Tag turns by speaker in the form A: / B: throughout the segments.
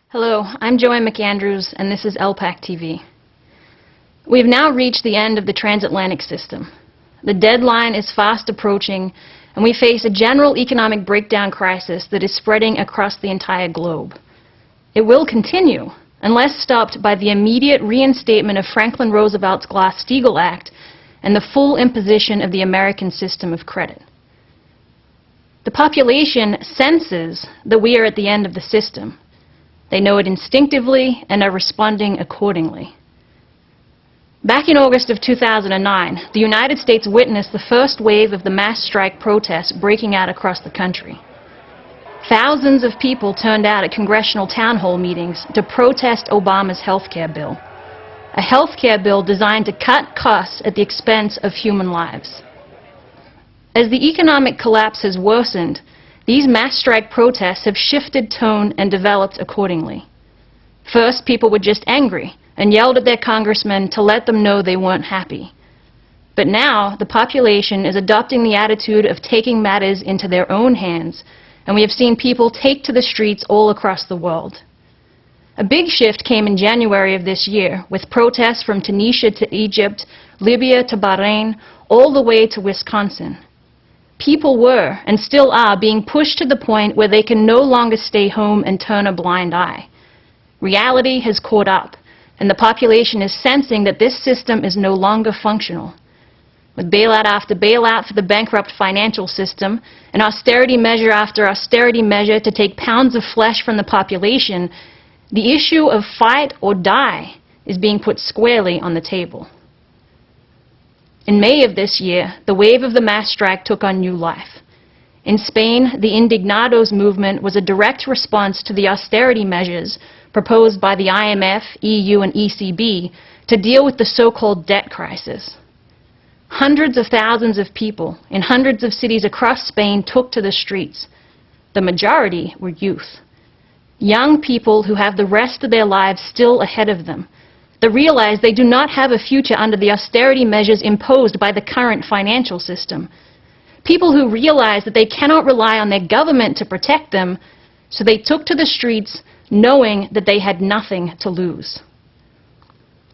A: Hello, I'm Joanne McAndrews, and this is LPAC TV. We've now reached the end of the transatlantic system. The deadline is fast approaching, and we face a general economic breakdown crisis that is spreading across the entire globe. It will continue unless stopped by the immediate reinstatement of Franklin Roosevelt's Glass-Steagall Act and the full imposition of the American system of credit. The population senses that we are at the end of the system. They know it instinctively and are responding accordingly. Back in August of 2009, the United States witnessed the first wave of the mass strike protests breaking out across the country. Thousands of people turned out at congressional town hall meetings to protest Obama's health care bill, a health care bill designed to cut costs at the expense of human lives. As the economic collapse has worsened, these mass strike protests have shifted tone and developed accordingly. First, people were just angry and yelled at their congressmen to let them know they weren't happy. But now, the population is adopting the attitude of taking matters into their own hands, and we have seen people take to the streets all across the world. A big shift came in January of this year, with protests from Tunisia to Egypt, Libya to Bahrain, all the way to Wisconsin. People were, and still are, being pushed to the point where they can no longer stay home and turn a blind eye. Reality has caught up, and the population is sensing that this system is no longer functional. With bailout after bailout for the bankrupt financial system, and austerity measure after austerity measure to take pounds of flesh from the population, the issue of fight or die is being put squarely on the table. In May of this year, the wave of the mass strike took on new life. In Spain, the Indignados movement was a direct response to the austerity measures proposed by the IMF, EU, and ECB to deal with the so-called debt crisis. Hundreds of thousands of people in hundreds of cities across Spain took to the streets. The majority were youth. Young people who have the rest of their lives still ahead of them, that realize they do not have a future under the austerity measures imposed by the current financial system. People who realize that they cannot rely on their government to protect them, so they took to the streets knowing that they had nothing to lose.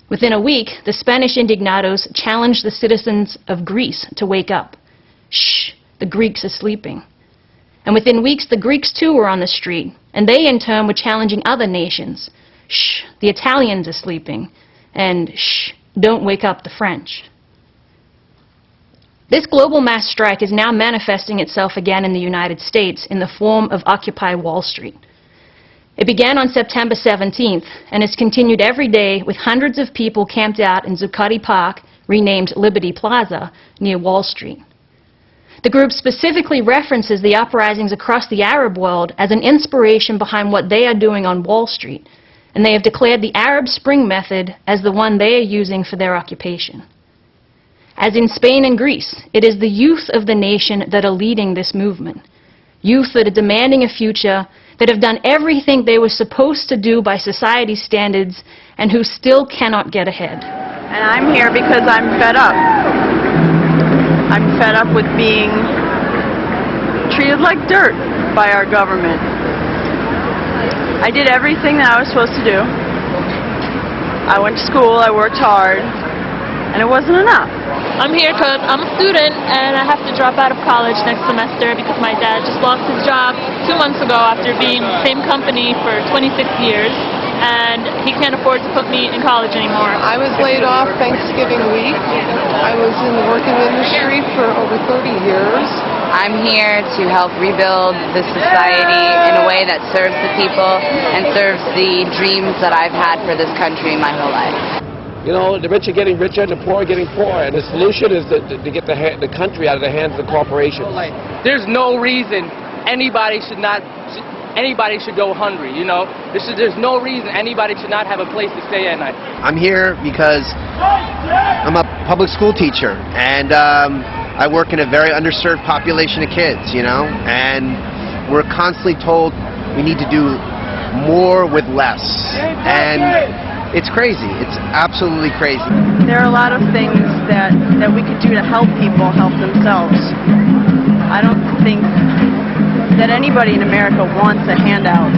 A: Within a week, the Spanish Indignados challenged the citizens of Greece to wake up. Shh, the Greeks are sleeping. And within weeks, the Greeks too were on the street, and they in turn were challenging other nations. Shh, the Italians are sleeping, and shh, don't wake up the French. This global mass strike is now manifesting itself again in the United States in the form of Occupy Wall Street. It began on September 17th and has continued every day with hundreds of people camped out in Zuccotti Park, renamed Liberty Plaza, near Wall Street. The group specifically references the uprisings across the Arab world as an inspiration behind what they are doing on Wall Street, and they have declared the Arab Spring method as the one they are using for their occupation. As in Spain and Greece, it is the youth of the nation that are leading this movement. Youth that are demanding a future, that have done everything they were supposed to do by society's standards, and who still cannot get ahead.
B: And I'm here because I'm fed up. I'm fed up with being treated like dirt by our government. I did everything that I was supposed to do. I went to school, I worked hard, and it wasn't enough.
C: I'm here because I'm a student and I have to drop out of college next semester because my dad just lost his job 2 months ago after being in the same company for 26 years, and he can't afford to put me in college anymore.
D: I was laid off Thanksgiving week. I was in the working industry for over 30 years.
E: I'm here to help rebuild the society in a way that serves the people and serves the dreams that I've had for this country my whole life.
F: You know, the rich are getting richer and the poor are getting poorer, and the solution is to get the country out of the hands of the corporations.
G: There's no reason anybody should go hungry, you know? There's no reason anybody should not have a place to stay at night.
H: I'm here because I'm a public school teacher, and I work in a very underserved population of kids, you know, and we're constantly told we need to do more with less, and it's crazy. It's absolutely crazy.
B: There are a lot of things that we could do to help people help themselves. I don't think that anybody in America wants a handout.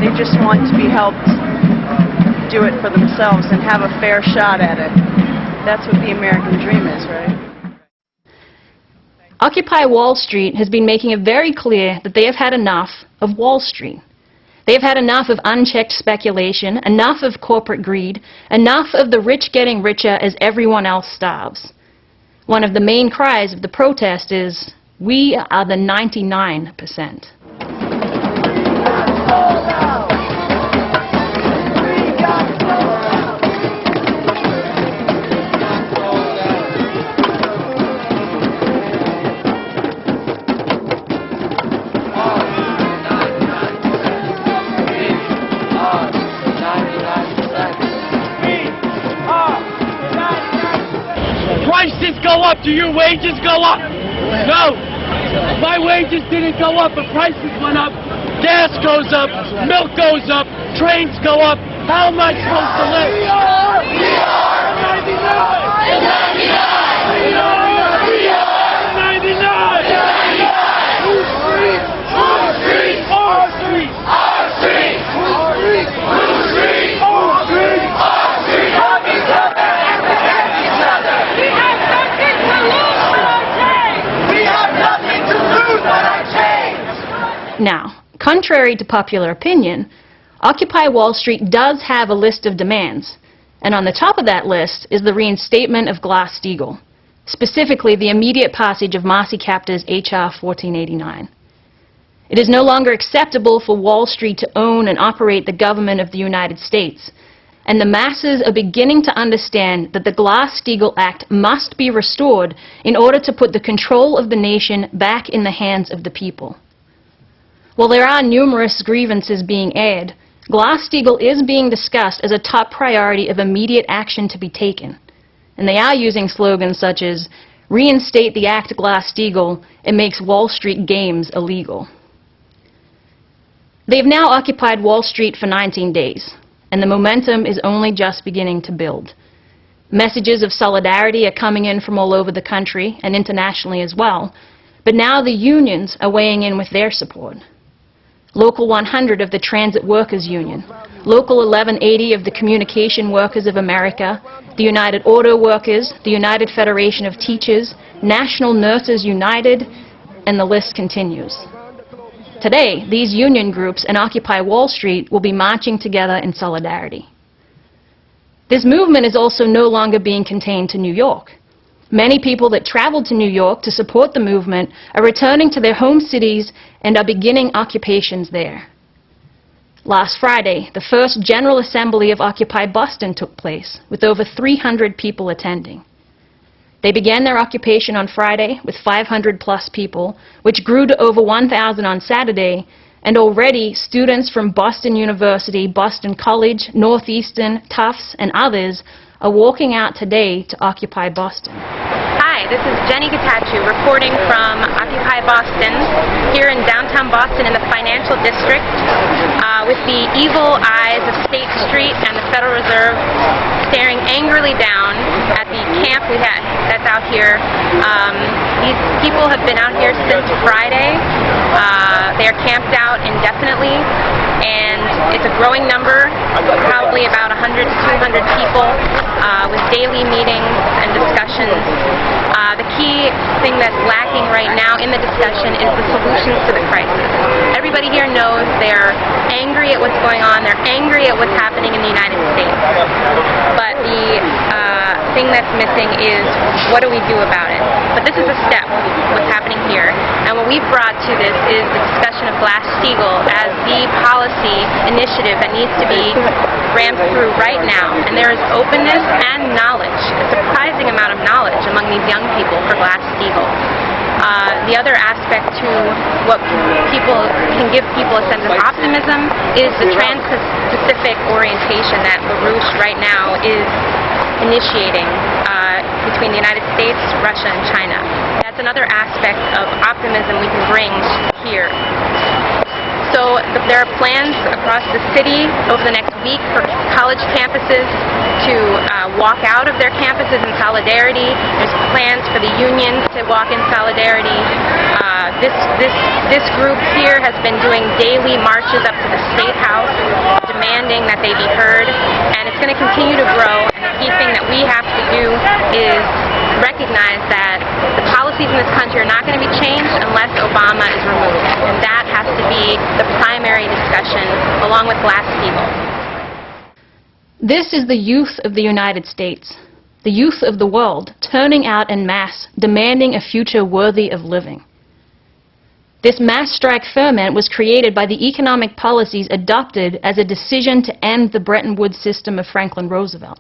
B: They just want to be helped do it for themselves and have a fair shot at it. That's what the American dream is, right?
A: Occupy Wall Street has been making it very clear that they have had enough of Wall Street. They have had enough of unchecked speculation, enough of corporate greed, enough of the rich getting richer as everyone else starves. One of the main cries of the protest is, "We are the 99%.
I: Prices go up, do your wages go up? No. My wages didn't go up, but prices went up. Gas goes up, milk goes up, trains go up. How am I supposed to live? We are 99. Whose streets? Our streets. Our streets. Our streets. Our streets. Whose streets? Our streets. Our streets. Help each other and protect each other. We have nothing to lose but our chains. We have nothing to lose but our chains.
A: Now, contrary to popular opinion, Occupy Wall Street does have a list of demands, and on the top of that list is the reinstatement of Glass-Steagall, specifically the immediate passage of Marcy Kaptur's H.R. 1489. It is no longer acceptable for Wall Street to own and operate the government of the United States, and the masses are beginning to understand that the Glass-Steagall Act must be restored in order to put the control of the nation back in the hands of the people. While there are numerous grievances being aired, Glass-Steagall is being discussed as a top priority of immediate action to be taken. And they are using slogans such as, "Reinstate the Act Glass-Steagall, it makes Wall Street games illegal." They've now occupied Wall Street for 19 days, and the momentum is only just beginning to build. Messages of solidarity are coming in from all over the country and internationally as well, but now the unions are weighing in with their support. Local 100 of the Transit Workers Union, Local 1180 of the Communication Workers of America, the United Auto Workers, the United Federation of Teachers, National Nurses United, and the list continues. Today, these union groups and Occupy Wall Street will be marching together in solidarity. This movement is also no longer being contained to New York. Many people that traveled to New York to support the movement are returning to their home cities and are beginning occupations there. Last Friday, the first General Assembly of Occupy Boston took place, with over 300 people attending. They began their occupation on Friday with 500-plus people, which grew to over 1,000 on Saturday, and already students from Boston University, Boston College, Northeastern, Tufts, and others are walking out today to Occupy Boston.
J: Hi, this is Jenny Gatachu reporting from Occupy Boston here in downtown Boston in the financial district with the evil eyes of State Street and the Federal Reserve staring angrily down at the camp that's out here. These people have been out here since Friday. They're camped out indefinitely, and it's a growing number, probably about 100 to 200 people with daily meetings and discussions. The key thing that's lacking right now in the discussion is the solutions to the crisis. Everybody here knows they're angry at what's going on, they're angry at what's happening in the United States. But the thing that's missing is, what do we do about it? But this is a step, what's happening here. And what we've brought to this is the discussion of Glass-Steagall as the policy initiative that needs to be rammed through right now. And there is openness and knowledge, a surprising amount of knowledge among these young people for Glass-Steagall. The other aspect to what people can give people a sense of optimism is the trans-Pacific orientation that LaRouche right now is initiating between the United States, Russia, and China. That's another aspect of optimism we can bring here. So there are plans across the city over the next week for college campuses to walk out of their campuses in solidarity. There's plans for the unions to walk in solidarity. This group here has been doing daily marches up to the State House, demanding that they be heard, and it's going to continue to grow. And the key thing that we have to do is recognize that the policies in this country are not going to be changed unless Obama is removed, and that has to be the primary discussion, along with Glass-Steagall.
A: This is the youth of the United States, the youth of the world, turning out en masse, demanding a future worthy of living. This mass strike ferment was created by the economic policies adopted as a decision to end the Bretton Woods system of Franklin Roosevelt.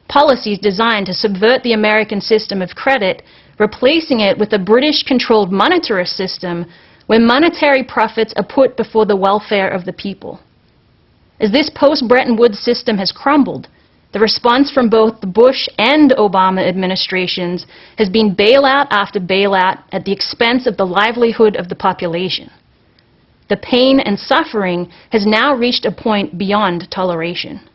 A: Policies designed to subvert the American system of credit, replacing it with a British-controlled monetarist system where monetary profits are put before the welfare of the people. As this post-Bretton Woods system has crumbled, the response from both the Bush and Obama administrations has been bailout after bailout at the expense of the livelihood of the population. The pain and suffering has now reached a point beyond toleration.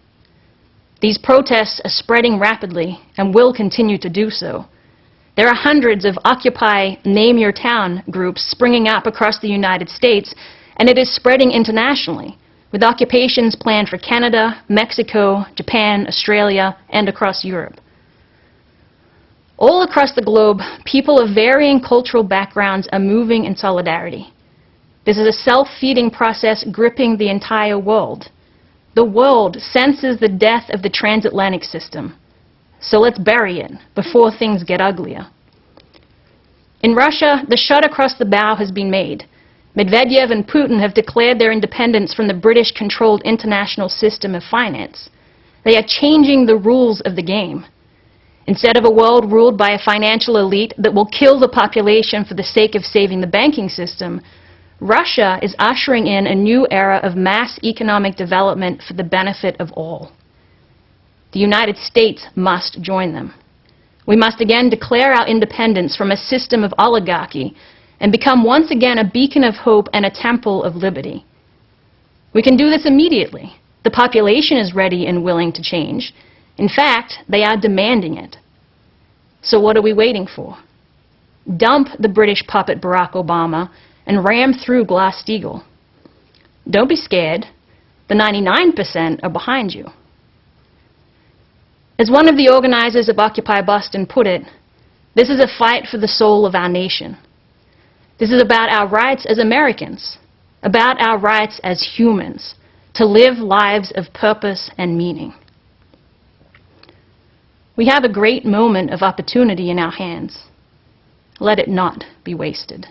A: These protests are spreading rapidly and will continue to do so. There are hundreds of Occupy Name Your Town groups springing up across the United States, and it is spreading internationally, with occupations planned for Canada, Mexico, Japan, Australia, and across Europe. All across the globe, people of varying cultural backgrounds are moving in solidarity. This is a self-feeding process gripping the entire world. The world senses the death of the transatlantic system. So let's bury it before things get uglier. In Russia, the shot across the bow has been made. Medvedev and Putin have declared their independence from the British-controlled international system of finance. They are changing the rules of the game. Instead of a world ruled by a financial elite that will kill the population for the sake of saving the banking system, Russia is ushering in a new era of mass economic development for the benefit of all. The United States must join them. We must again declare our independence from a system of oligarchy and become once again a beacon of hope and a temple of liberty. We can do this immediately. The population is ready and willing to change. In fact, they are demanding it. So what are we waiting for? Dump the British puppet Barack Obama and ram through Glass-Steagall. Don't be scared. The 99% are behind you. As one of the organizers of Occupy Boston put it, this is a fight for the soul of our nation. This is about our rights as Americans, about our rights as humans, to live lives of purpose and meaning. We have a great moment of opportunity in our hands. Let it not be wasted.